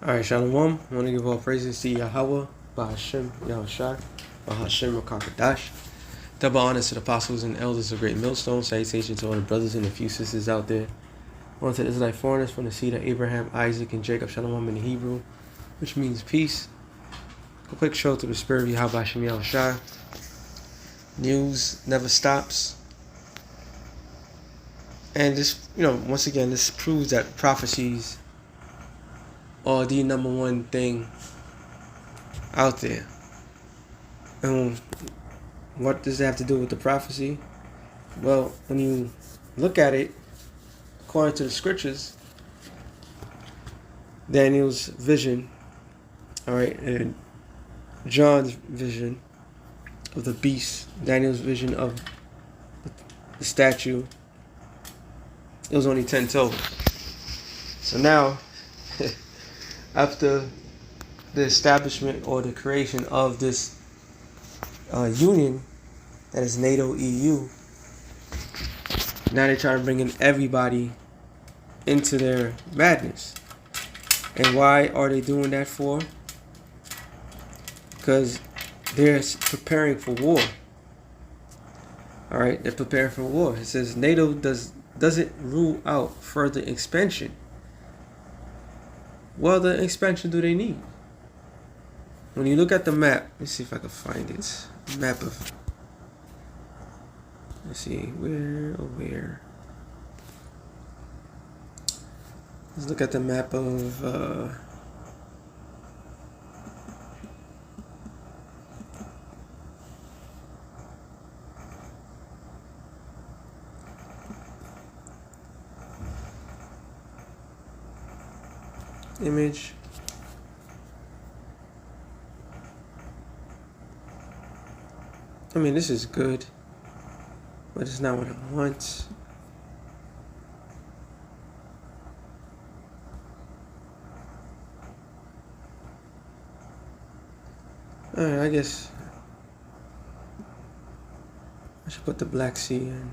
Alright, Shalom. I want to give all praises to Yahweh, Bahashem, Yahushua, Bahashem, Rakakadash. Double honors to the apostles and elders of Great Millstone. Salutations to all the brothers and a few sisters out there. On to the Israelite foreigners from the seed of Abraham, Isaac, and Jacob. Shalom in the Hebrew, which means peace. A quick show to the spirit of Yahweh, Bahashem, Yahushua. News never stops. And this, once again, this proves that prophecies are the number one thing out there. And what does that have to do with the prophecy? Well, when you look at it, according to the scriptures, Daniel's vision, and John's vision of the beast, Daniel's vision of the statue, it was only 10 toes. So now, after the establishment or the creation of this union that is Nato EU, now they try to bring in everybody into their madness. And why are they doing that for? Because they're preparing for war. Alright, they're preparing for war. It says NATO doesn't rule out further expansion. Well, the expansion do they need? When you look at the map, let's see if I can find it. Map of, let's see, where? Let's look at the map of image. I mean, this is good, but it's not what I want. Alright, I guess I should put the Black Sea in.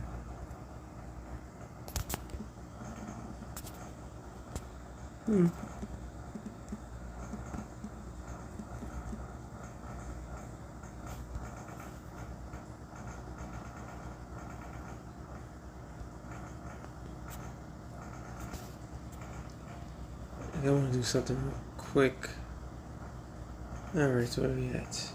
I want to do something real quick. Alright, so where are we at?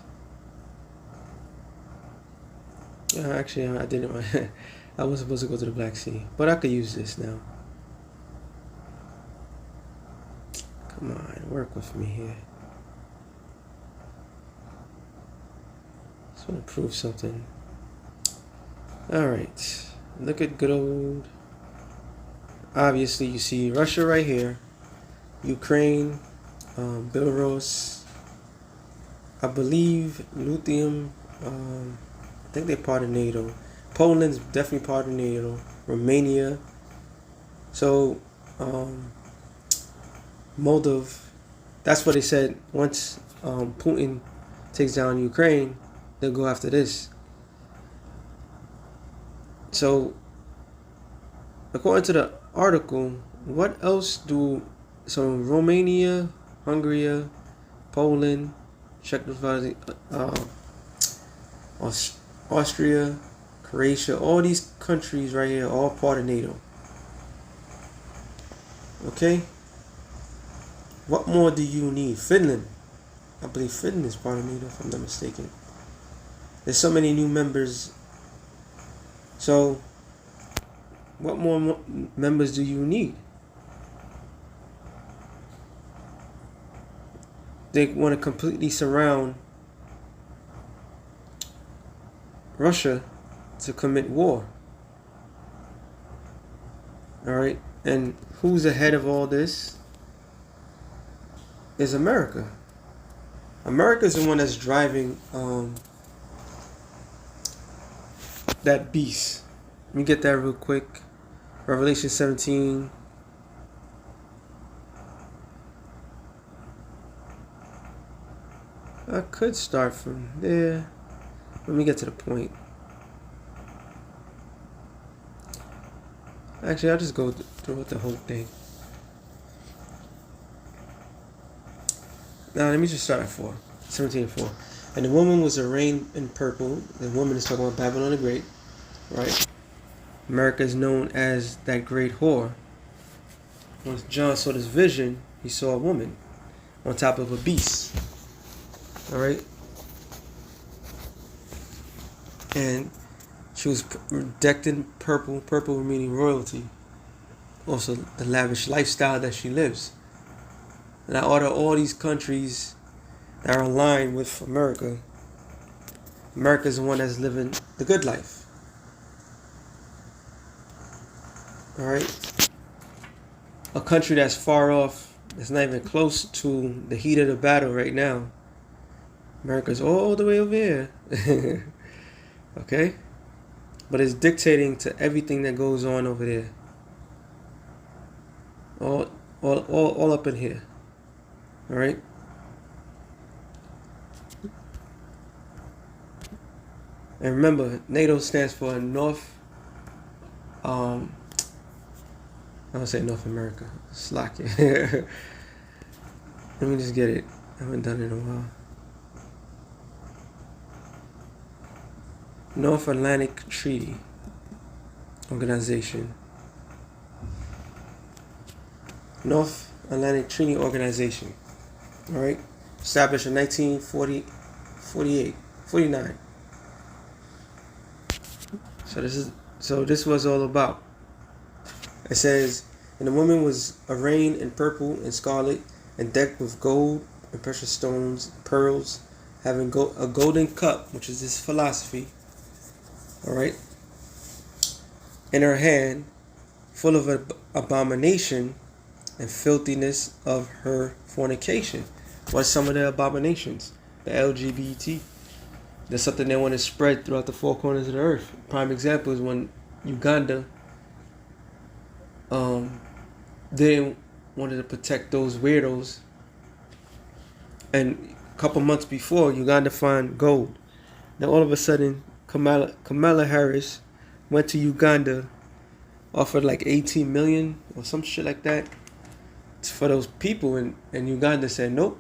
Actually, I didn't. I was supposed to go to the Black Sea, but I could use this now. Come on, work with me here. Just want to prove something. Alright, look at good old. Obviously, you see Russia right here. Ukraine, Belarus, I believe lithium, I think they're part of NATO. Poland's definitely part of NATO. Romania. So, Moldova, that's what they said. Once Putin takes down Ukraine, they'll go after this. So, according to the article, what else so Romania, Hungary, Poland, Czechoslovakia, Austria, Croatia, all these countries right here, all part of NATO. Okay? What more do you need? Finland. I believe Finland is part of NATO, if I'm not mistaken. There's so many new members. So, what more members do you need? They want to completely surround Russia to commit war. Alright? And who's ahead of all this? Is America. America's the one that's driving that beast. Let me get that real quick. Revelation 17. I could start from there. Let me get to the point. Actually, I'll just go through with the whole thing. Now let me just start at 17 and 4. And the woman was arrayed in purple. The woman is talking about Babylon the Great, right? America is known as that great whore. When John saw this vision, he saw a woman on top of a beast. All right, and she was decked in purple. Purple meaning royalty. Also, the lavish lifestyle that she lives. And out of all these countries that are aligned with America, America is the one that's living the good life. All right, a country that's far off, that's not even close to the heat of the battle right now. America's all the way over here. Okay? But it's dictating to everything that goes on over there. All up in here. Alright? And remember, Nato stands for North I don't say North America. Slack it. Let me just get it. I haven't done it in a while. North Atlantic Treaty Organization. North Atlantic Treaty Organization. Alright? Established in 49. So this was all about. It says, and the woman was arrayed in purple and scarlet and decked with gold and precious stones, pearls, having a golden cup, which is this philosophy, all right, in her hand, full of abomination and filthiness of her fornication. What's some of the abominations? The LGBT. That's something they want to spread throughout the four corners of the earth. Prime example is when Uganda they wanted to protect those weirdos, and a couple months before, Uganda found gold. Now all of a sudden, Kamala Harris went to Uganda, offered like 18 million or some shit like that for those people, and Uganda said nope.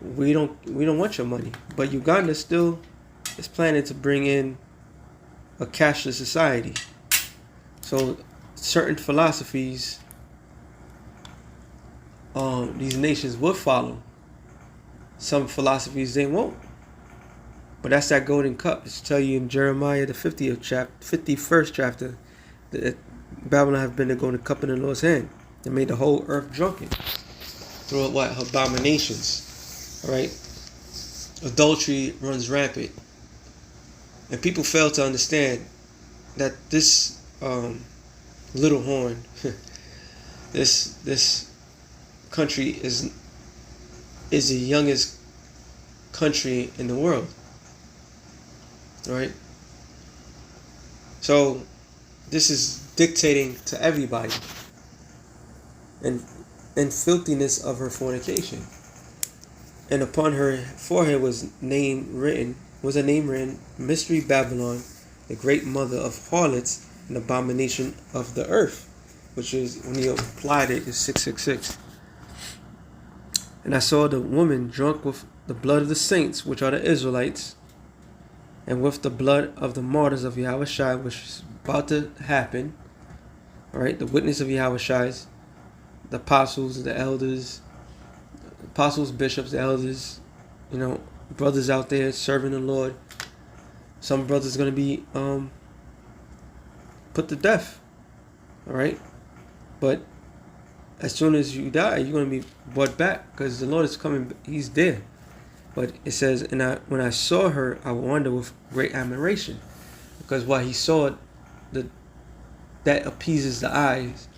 We don't want your money. But Uganda still is planning to bring in a cashless society. So certain philosophies these nations would follow. Some philosophies they won't. But that's that golden cup. It's tell you in Jeremiah the 51st chapter that Babylon have been the golden cup in the Lord's hand. They made the whole earth drunken through what? Abominations. Alright? Adultery runs rampant. And people fail to understand that this little horn, this country is the youngest country in the world. Right? So this is dictating to everybody. And filthiness of her fornication. And upon her forehead was a name written, Mystery Babylon, the great mother of harlots and abomination of the earth, which is, when you applied it, is 666. And I saw the woman drunk with the blood of the saints, which are the Israelites, and with the blood of the martyrs of Yahushua, which is about to happen. Alright, the witness of Yahushua, the apostles, the elders, bishops, the elders, brothers out there serving the Lord. Some brothers going to be put to death. Alright? But as soon as you die, you're going to be brought back, because the Lord is coming. He's there. But it says, when I saw her, I wondered with great admiration, because while he saw it, that appeases the eyes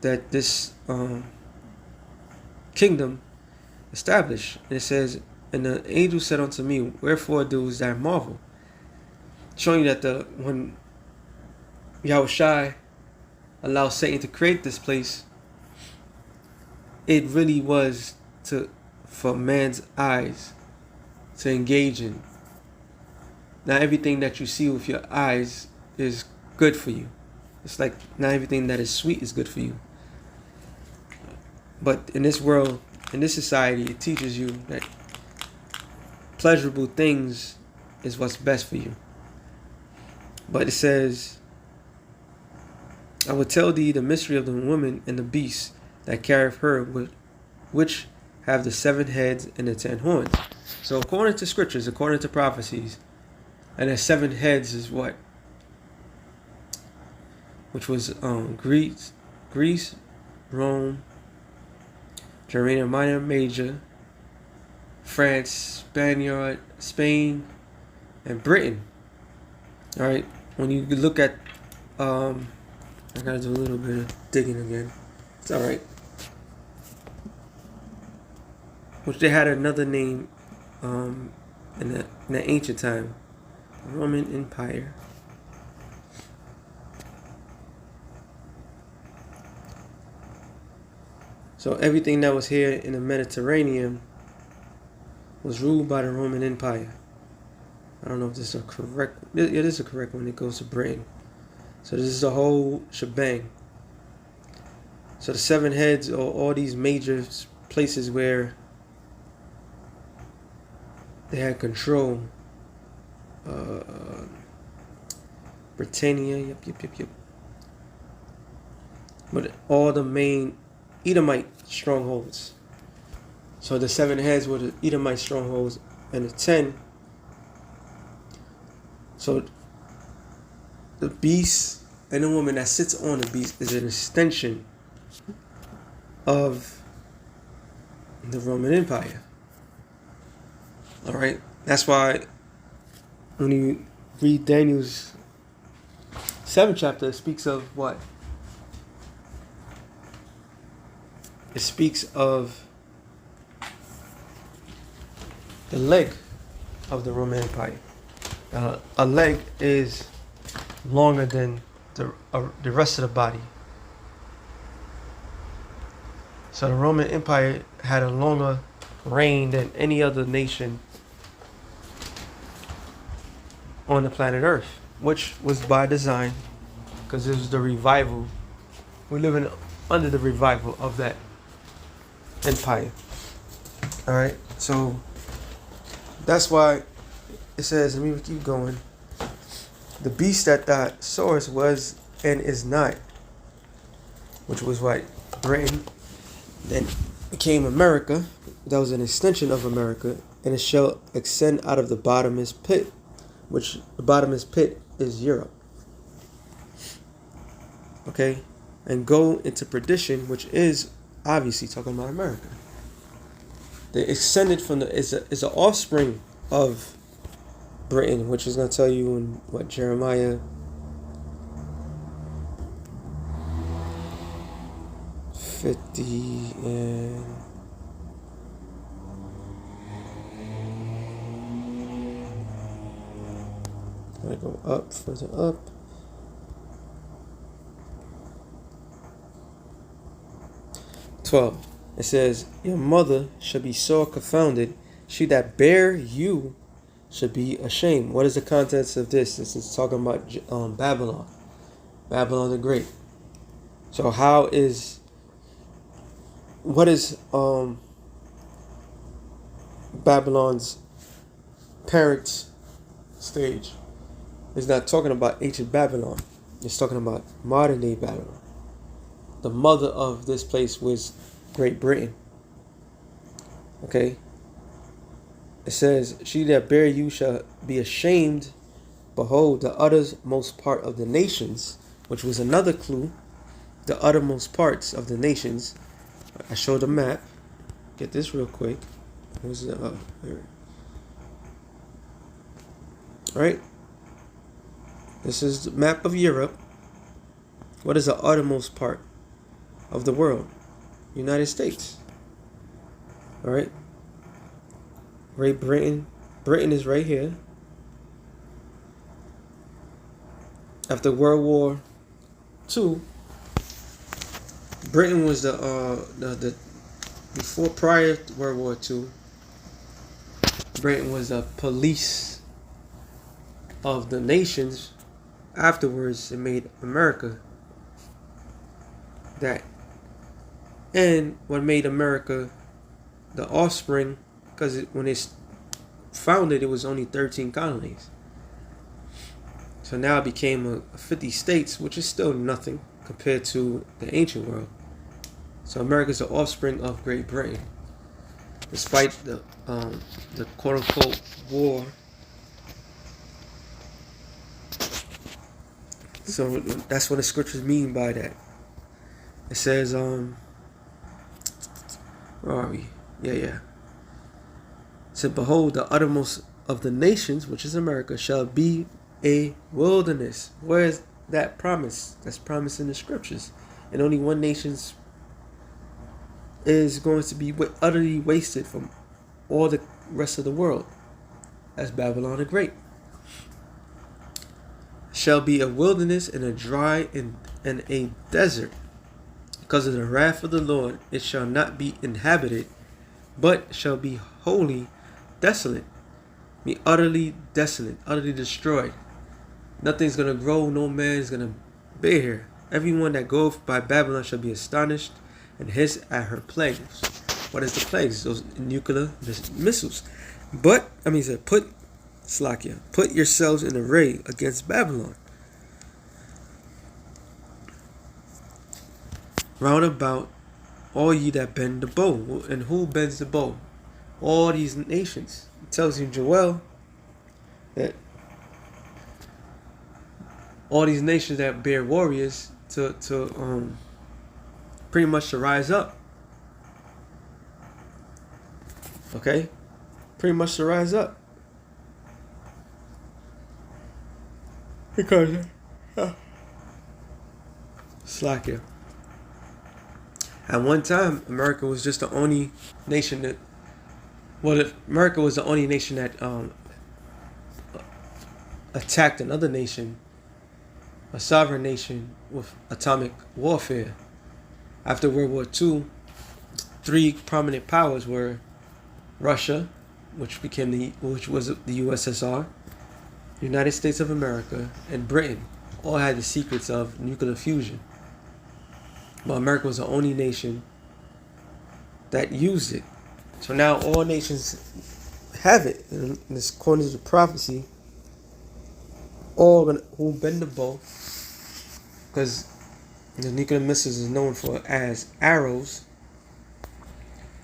that this kingdom established. And it says, and the angel said unto me, wherefore doest thou marvel? Showing you that when Yahushua allowed Satan to create this place, it really was for man's eyes to engage in. Not everything that you see with your eyes is good for you. It's like not everything that is sweet is good for you. But in this world, in this society, it teaches you that pleasurable things is what's best for you. But it says, I will tell thee the mystery of the woman and the beast that carrieth her, which have the 7 heads and the 10 horns. So according to scriptures, according to prophecies, and the 7 heads is what? Which was Greece, Rome, Germania Minor, Major, France, Spain, and Britain. All right. When you look at, I gotta do a little bit of digging again. It's all right. Which they had another name, in the ancient time, Roman Empire. So everything that was here in the Mediterranean was ruled by the Roman Empire. I don't know if this is a correct. It is a correct one. It goes to Britain. So this is the whole shebang. So the 7 heads are all these major places where they had control. Britannia, yep. But all the main Edomite strongholds. So the 7 heads were the Edomite strongholds, and the 10. So the beast and the woman that sits on the beast is an extension of the Roman Empire. All right, that's why when you read Daniel's 7th chapter, it speaks of what? It speaks of the leg of the Roman Empire. A leg is longer than the rest of the body. So the Roman Empire had a longer reign than any other nation on the planet Earth, which was by design, because it was the revival. We're living under the revival of that empire. All right, so that's why it says, let me keep going. The beast that thou sawest was and is not, which was what? Britain. Then became America. That was an extension of America, and it shall ascend out of the bottomless pit, which the bottomless pit is Europe. Okay, and go into perdition, which is obviously talking about America. They extended from is an offspring of Britain, which is going to tell you in what Jeremiah 50 and I go up, further up. It says, your mother shall be sore confounded, she that bare you should be ashamed. What is the contents of this? This is talking about Babylon the Great. So what is Babylon's parent stage? It's not talking about ancient Babylon. It's talking about modern day Babylon. The mother of this place was Great Britain. Okay. It says, she that bare you shall be ashamed. Behold, the uttermost part of the nations, which was another clue. The uttermost parts of the nations. I showed a map. Get this real quick. Where's the Alright. This is the map of Europe. What is the uttermost part of the world? United States. Alright. Great Britain. Britain is right here. After World War II, Britain was the before prior to World War II, Britain was the police of the nations. Afterwards, it made America that. And what made America the offspring, because when it's founded, it was only 13 colonies. So now it became 50 states, which is still nothing compared to the ancient world. So America is the offspring of Great Britain, despite the quote unquote war. So that's what the scriptures mean by that. It says, where are we? Yeah. It said, behold, the uttermost of the nations, which is America, shall be a wilderness. Where is that promise? That's promised in the scriptures. And only one nation is going to be utterly wasted from all the rest of the world. That's Babylon the Great. Shall be a wilderness and a dry and a desert. Because of the wrath of the Lord, it shall not be inhabited, but shall be wholly desolate. Be utterly desolate, utterly destroyed. Nothing's going to grow, no man is going to be here. Everyone that goeth by Babylon shall be astonished and hiss at her plagues. What is the plagues? Those nuclear missiles. But, he said, put yourselves in array against Babylon. Round about all ye that bend the bow. And who bends the bow? All these nations. It tells you in Joel that all these nations that bear warriors to pretty much to rise up. Okay? Pretty much to rise up. Because Slovakia. At one time, America was just the only nation that America was the only nation that attacked another nation, a sovereign nation, with atomic warfare. After World War II, 3 prominent powers were Russia, which was the USSR, United States of America, and Britain. All had the secrets of nuclear fusion. But America was the only nation that used it. So now all nations have it. And this according to the prophecy, all who bend the bow, because the nuclear missiles is known for as arrows,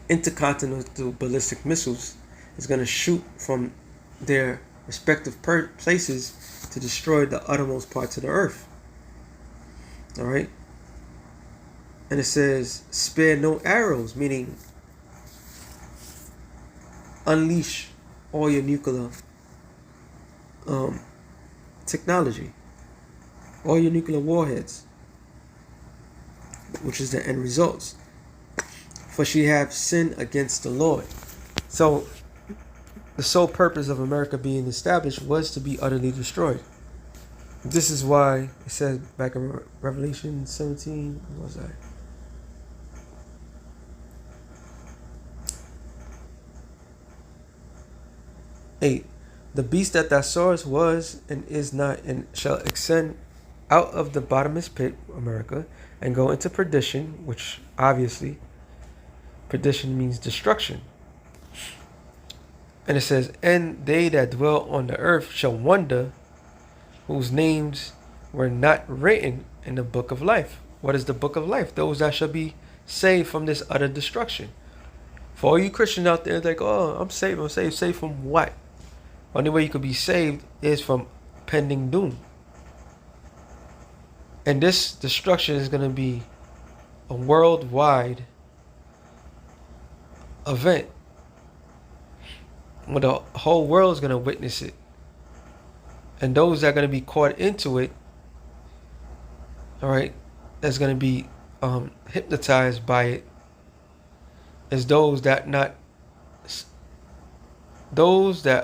intercontinental ballistic missiles, is going to shoot from their respective places to destroy the uttermost parts of the earth. All right. And it says, spare no arrows, meaning unleash all your nuclear technology, all your nuclear warheads, which is the end results. For she have sinned against the Lord. So the sole purpose of America being established was to be utterly destroyed. This is why it says back in Revelation 17, what was that? 8. The beast that thou sawest was and is not, and shall ascend out of the bottomless pit, America, and go into perdition, which obviously perdition means destruction. And it says, and they that dwell on the earth shall wonder, whose names were not written in the book of life. What is the book of life? Those that shall be saved from this utter destruction. For all you Christians out there, like, oh, I'm saved. Saved from what? Only way you could be saved is from pending doom. And this destruction is going to be a worldwide event where the whole world is going to witness it. And those that are going to be caught into it, all right, that's going to be hypnotized by it, is those that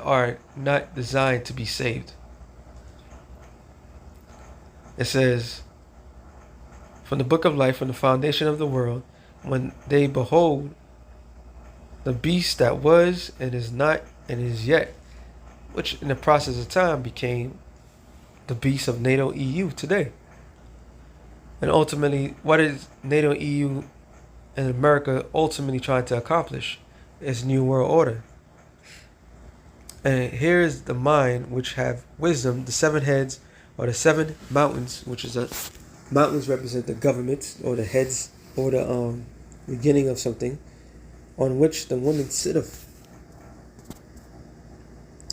are not designed to be saved. It says, from the book of life, from the foundation of the world, when they behold the beast that was and is not and is yet, which in the process of time became the beast of NATO EU today. And ultimately, what is NATO EU and America ultimately trying to accomplish? is New World Order. And here is the mind which have wisdom. The seven heads or the seven mountains, which is the mountains represent the governments or the heads or the beginning of something, on which the woman sitteth.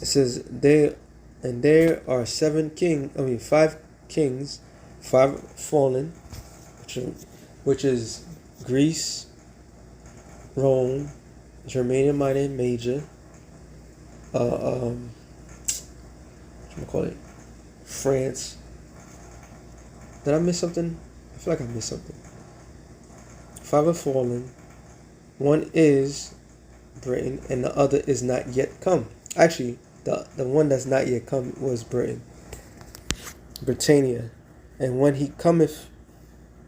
It says there are five kings, five fallen, which is Greece, Rome, Germania Minor and Major, what you call it, France. Did I miss something? I feel like I missed something. Five are fallen. One is Britain, and the other is not yet come. Actually, the one that's not yet come was Britannia. And when he cometh,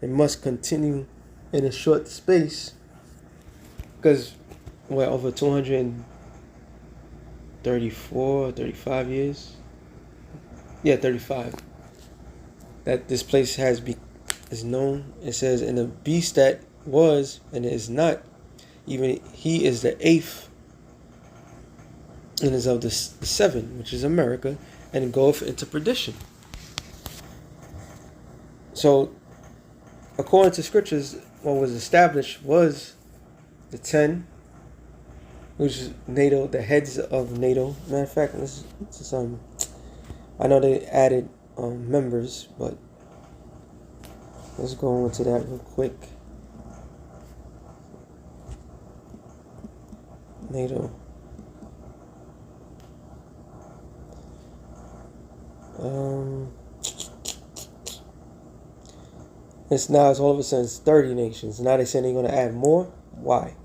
it must continue in a short space, because we're over 234, 35 years. Yeah, 35. That this place is known. It says, and the beast that was and is not, even he is the eighth, and is of the seven, which is America, and goeth into perdition. So, according to scriptures, what was established was the 10, which is NATO, the heads of NATO. Matter of fact, I know they added members, but let's go into that real quick. NATO. It's all of a sudden it's 30 nations. Now they're saying they're going to add more. Why?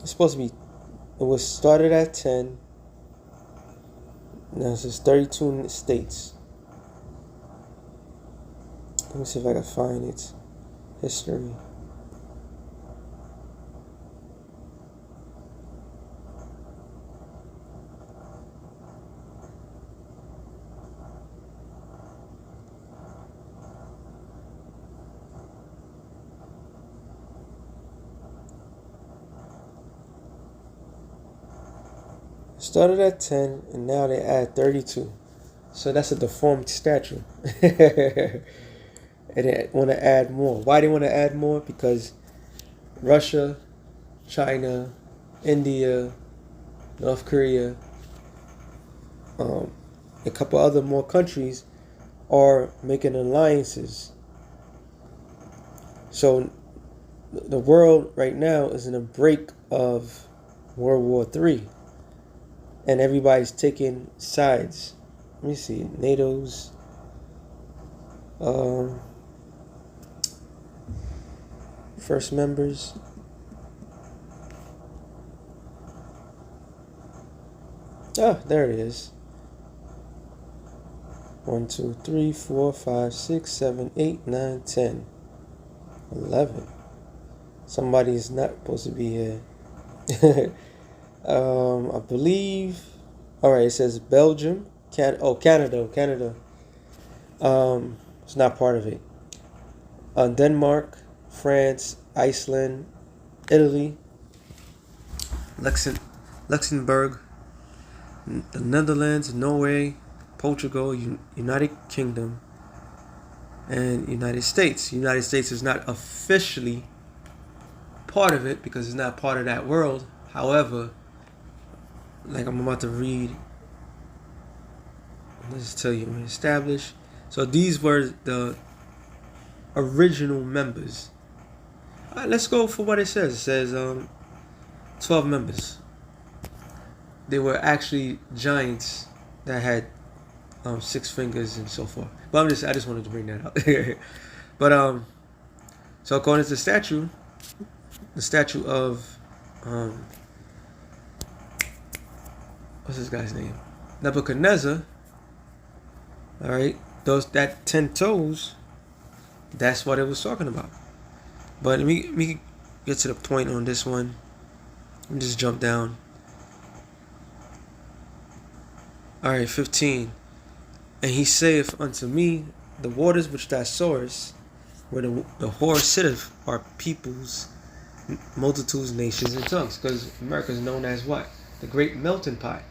It's supposed to be. It was started at 10. Now it's just 32 states. Let me see if I can find its history. Started at 10, and now they add 32. So that's a deformed statue. And they want to add more. Why they want to add more? Because Russia, China, India, North Korea, a couple other more countries are making alliances. So the world right now is in a break of World War III. And everybody's taking sides. Let me see. NATO's first members. Ah, there it is. 1, 2, 3, 4, 5, 6, 7, 8, 9, 10, 11. Somebody is not supposed to be here. I believe. All right, it says Belgium, Canada. It's not part of it. Denmark, France, Iceland, Italy, Luxembourg, the Netherlands, Norway, Portugal, United Kingdom, and United States. United States is not officially part of it because it's not part of that world. However, like I'm about to read, let's tell you, established. So these were the original members. All right, let's go for what it says. It says 12 members. They were actually giants that had 6 fingers and so forth. But I just wanted to bring that up. But so according to the statue of what's this guy's name? Nebuchadnezzar. All right, that 10 toes. That's what it was talking about. But let me get to the point on this one. Let me just jump down. All right, 15. And he saith unto me, the waters which thou sawest, where the whore sitteth are peoples, multitudes, nations, and tongues. Because America is known as what? The great melting pot.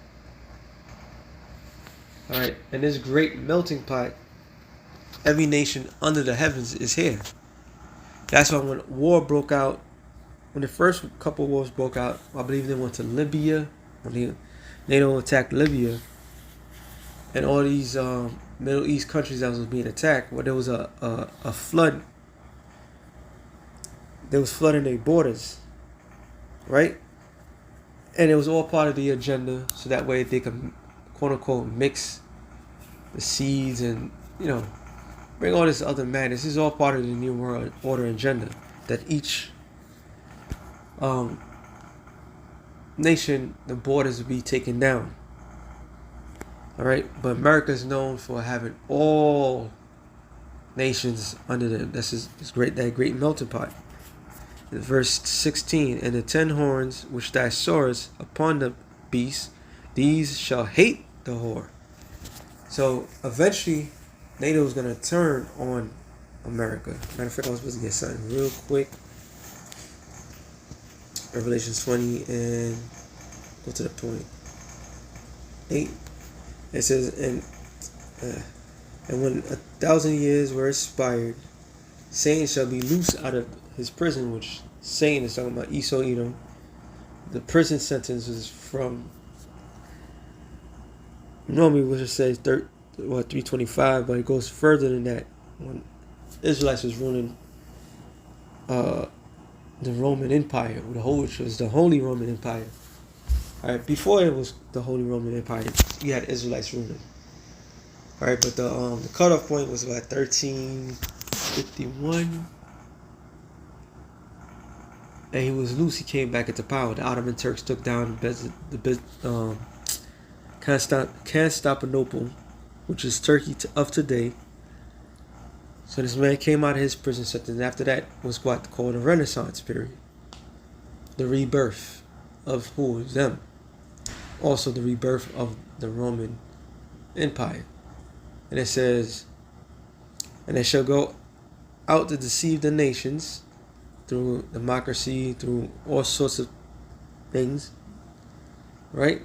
Alright, and this great melting pot, every nation under the heavens is here. That's why when war broke out, when the first couple of wars broke out, I believe they went to Libya, when NATO attacked Libya, and all these Middle East countries that was being attacked, where there was a flood. There was flooding their borders, right? And it was all part of the agenda, so that way they could, quote unquote, mix the seeds and, bring all this other madness. This is all part of the New World Order agenda, that each nation, the borders will be taken down. All right, but America is known for having all nations under them. That's that great melting pot. Verse 16, and the 10 horns which thou sawest upon the beast, these shall hate the whore. So eventually, NATO is going to turn on America. Matter of fact, I was supposed to get something real quick. Revelation 20 and go to the point. 8. It says, and when 1,000 years were expired, Satan shall be loosed out of his prison, which Satan is talking about Esau Edom. The prison sentence is from, normally we would say 325, but it goes further than that. When Israelites was ruling the Roman Empire, which was the Holy Roman Empire. All right, before it was the Holy Roman Empire, you had Israelites ruling. All right, but the cutoff point was about 1351. And he was loose. He came back into power. The Ottoman Turks took down Constantinople, which is Turkey of today. So this man came out of his prison sentence. After that was what called the Renaissance period, the rebirth of who? Them. Also the rebirth of the Roman Empire. And it says, and they shall go out to deceive the nations through democracy, through all sorts of things, right?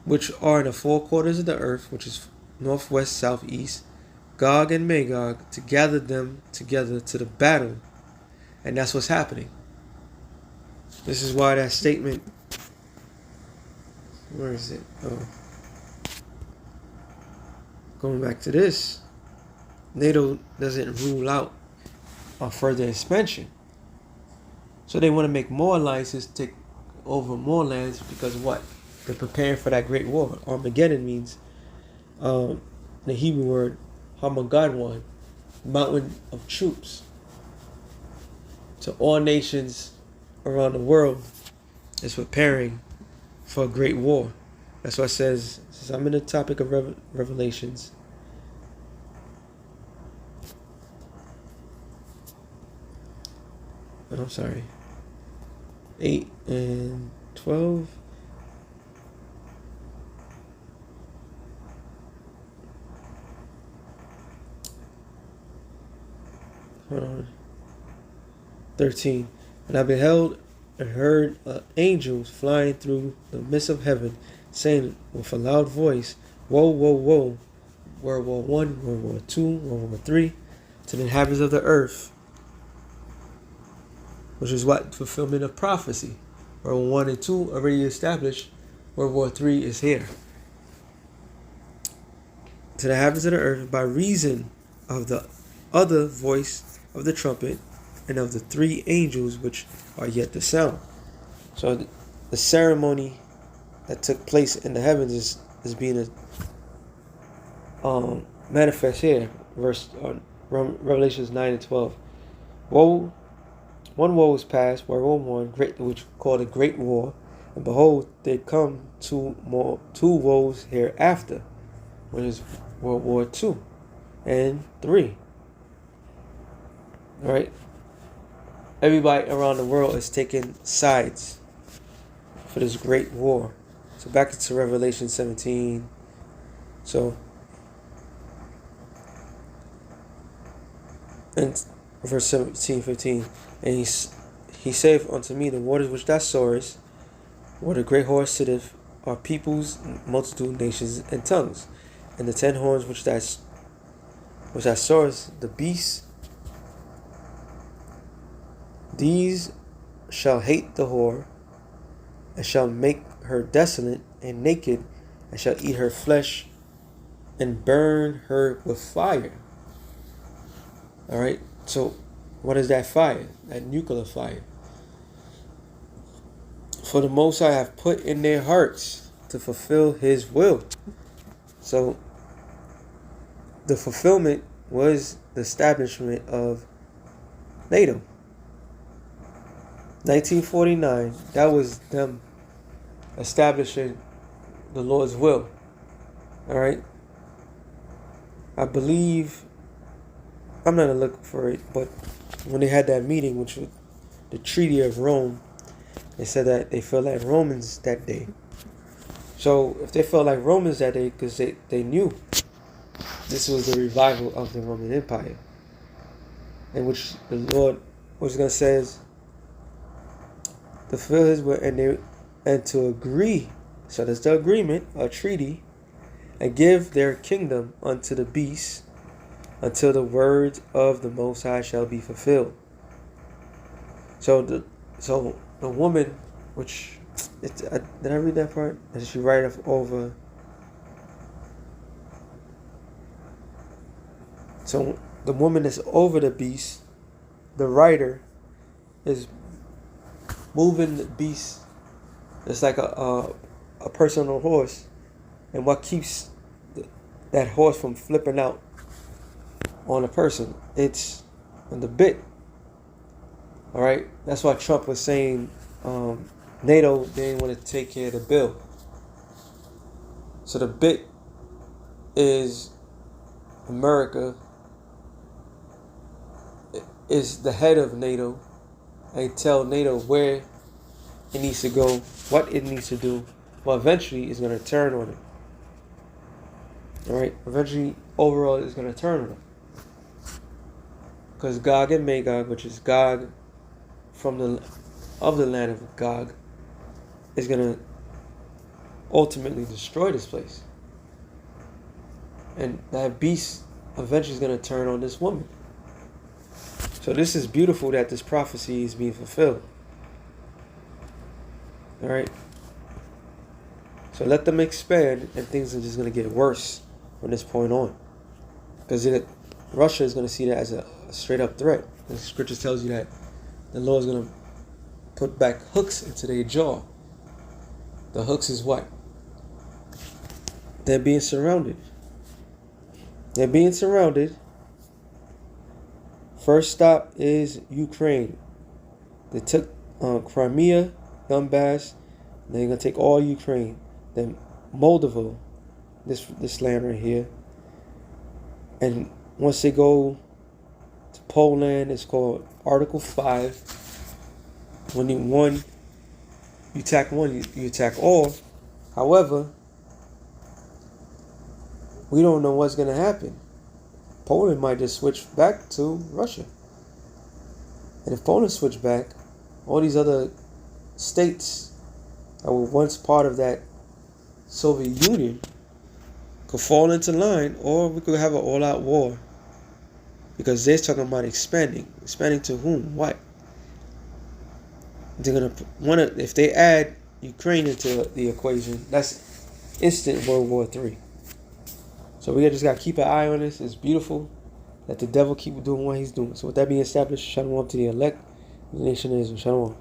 Which are in the four quarters of the earth, which is northwest, southeast, Gog and Magog, to gather them together to the battle. And that's what's happening. This is why that statement, where is it? Oh. Going back to this, NATO doesn't rule out a further expansion. So they want to make more alliances, take over more lands, because what? They're preparing for that great war. Armageddon means, the Hebrew word, Hamagadwan, mountain of troops. So all nations around the world is preparing for a great war. That's why it says, since I'm in the topic of Revelations, I'm sorry, 8 and 12. Hold on. 13. And I beheld and heard angels flying through the midst of heaven, saying with a loud voice, Woe, woe, woe, World War I, World War II, World War III, to the inhabitants of the earth, which is what? Fulfillment of prophecy. World War I and II already established. World War III is here. To the inhabitants of the earth, by reason of the other voice of the trumpet, and of the 3 angels which are yet to sound. So the ceremony that took place in the heavens is being manifest here. Revelations 9 and 12. Woe, one woe is past, World War I, great, which called a great war, and behold, there come two woes hereafter, which is World War II and III. All right. Everybody around the world is taking sides for this great war. So back to Revelation 17. So, and verse 17, 15. And he saith unto me, the waters which thou sawest, where the great horse sitteth, are peoples, multitude, nations, and tongues. And the 10 horns which thou sawest, the beast, these shall hate the whore, and shall make her desolate and naked, and shall eat her flesh, and burn her with fire. All right. So, what is that fire? That nuclear fire. For the Most High have put in their hearts to fulfill His will. So, the fulfillment was the establishment of NATO. 1949, that was them establishing the Lord's will. All right. I believe, I'm not going to look for it, but when they had that meeting, which was the Treaty of Rome, they said that they felt like Romans that day. So if they felt like Romans that day, because they knew this was the revival of the Roman Empire, in which the Lord was going to say is to fulfill His will and to agree. So that's the agreement, a treaty, and give their kingdom unto the beast until the words of the Most High shall be fulfilled. So the woman, which did I read that part? Did she write over? So the woman that's over the beast, the writer, is moving the beast. It's like a person on a horse, and what keeps that horse from flipping out on a person? It's the bit. All right, that's why Trump was saying NATO didn't want to take care of the bill. So the bit is America is the head of NATO, and tell NATO where it needs to go, what it needs to do. Well, eventually it's going to turn on it. All right, eventually overall it's going to turn on it. Because Gog and Magog, which is Gog of the land of Gog, is going to ultimately destroy this place. And that beast eventually is going to turn on this woman. So this is beautiful that this prophecy is being fulfilled. All right. So let them expand, and things are just going to get worse from this point on. Because Russia is going to see that as a straight up threat. The scripture tells you that the Lord is going to put back hooks into their jaw. The hooks is what? They're being surrounded. They're being surrounded. First stop is Ukraine. They took Crimea, Donbass. They're going to take all Ukraine. Then Moldova, this land right here. And once they go to Poland, it's called Article 5. When you attack one, you attack all. However, we don't know what's going to happen. Poland might just switch back to Russia. And if Poland switch back, all these other states that were once part of that Soviet Union could fall into line, or we could have an all-out war. Because they're talking about expanding. Expanding to whom? What? They're gonna if they add Ukraine into the equation, that's instant World War III. So we just gotta keep an eye on this. It's beautiful. Let the devil keep doing what he's doing. So with that being established, shalom to the elect, the nation of Israel. Shalom.